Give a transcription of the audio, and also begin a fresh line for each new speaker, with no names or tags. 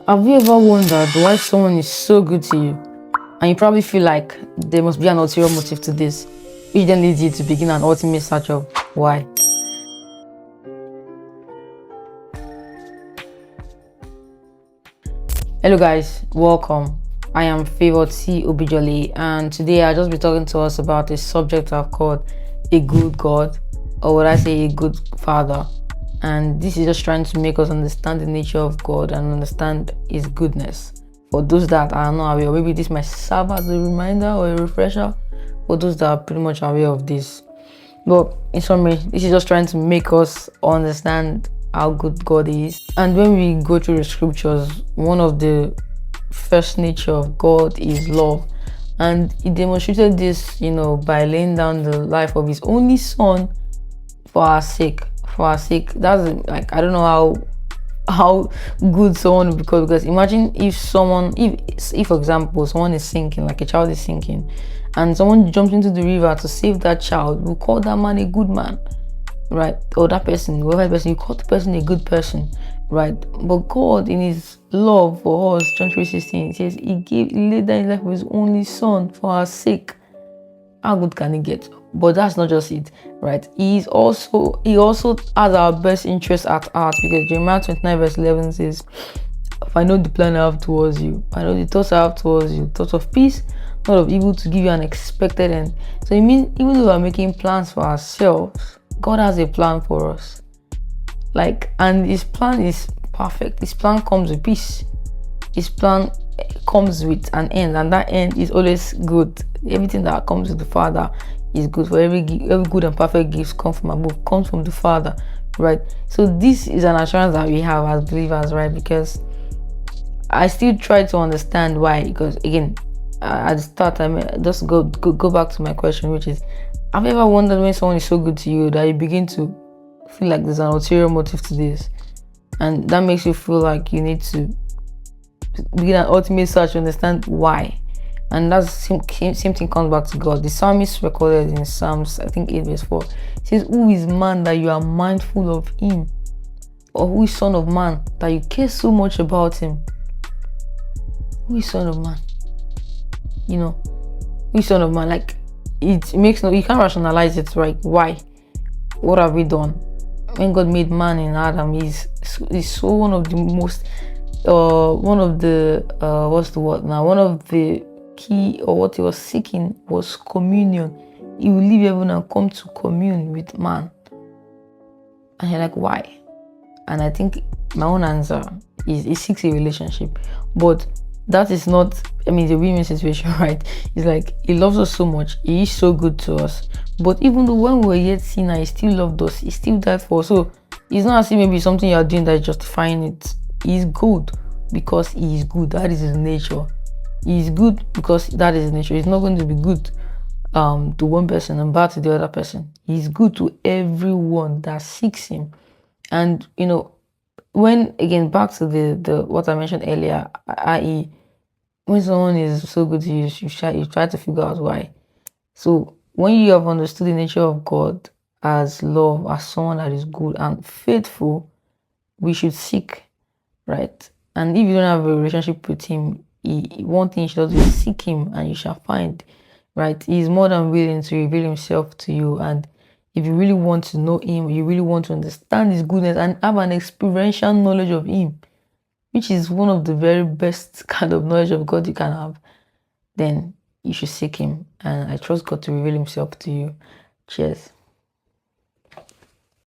Have you ever wondered why someone is so good to you? And you probably feel like there must be an ulterior motive to this, which then leads you to begin an ultimate search of why. Hello guys, welcome. I am Favored C. Obijole, and today I'll just be talking to us about a subject I've called a good God, or would I say a good father. And this is just trying to make us understand the nature of God and understand His goodness. For those that are not aware, maybe this might serve as a reminder or a refresher for those that are pretty much aware of this. But in summary, this is just trying to make us understand how good God is. And when we go through the scriptures, one of the first nature of God is love. And He demonstrated this, by laying down the life of His only Son for our sake. For our sake. That's like, I don't know how good someone would be called, because imagine if for example someone is sinking, like a child is sinking, and someone jumps into the river to save that child. We call that man a good man, right? Or that person, whoever person, you call the person a good person, right? But God, in His love for us, John 3:16, says He laid down His life for His only Son for our sake. How good can it get? But that's not just it, right? He also has our best interest at heart, because Jeremiah 29:11 says, "For I know the plan I have towards you. I know the thoughts I have towards you, thoughts of peace, not of evil, to give you an expected end." So it means even though we're making plans for ourselves, God has a plan for us. And His plan is perfect. His plan comes with peace. His plan comes with an end, and that end is always good. Everything that comes with the Father is good. For every good and perfect gift comes from above, comes from the Father, right? So this is an assurance that we have as believers, right? Because I still try to understand why. Because again, at the start, I mean, just go back to my question, which is, have you ever wondered when someone is so good to you that you begin to feel like there's an ulterior motive to this, and that makes you feel like you need to begin an ultimate search to understand why? And that's same thing comes back to God. The psalmist recorded in Psalms, I think 8:4, says, "Who is man that you are mindful of him? Or who is son of man that you care so much about him?" Who is son of man? Who is son of man? Like, it makes you can't rationalize it, right? Why? What have we done? When God made man in Adam, he's so one of the most one of the key, or what He was seeking, was communion. He will leave heaven and come to commune with man. And you're like, why? And I think my own answer is He seeks a relationship. But that is not, it's a win-win situation, right? It's like He loves us so much. He is so good to us. But even though when we were yet sinner, He still loved us. He still died for us. So it's not as if maybe something you are doing that is justifying it. He is good because He is good. That is His nature. He is good because that is His nature. He's not going to be good to one person and bad to the other person. He's good to everyone that seeks Him. And when, again, back to the what I mentioned earlier, i.e., when someone is so good to you, you try to figure out why. So when you have understood the nature of God as love, as someone that is good and faithful, we should seek, right? And if you don't have a relationship with Him, one thing you should do is seek Him, and you shall find, right? He is more than willing to reveal Himself to you. And if you really want to know Him, you really want to understand His goodness and have an experiential knowledge of Him, which is one of the very best kind of knowledge of God you can have, then you should seek Him. And I trust God to reveal Himself to you. Cheers.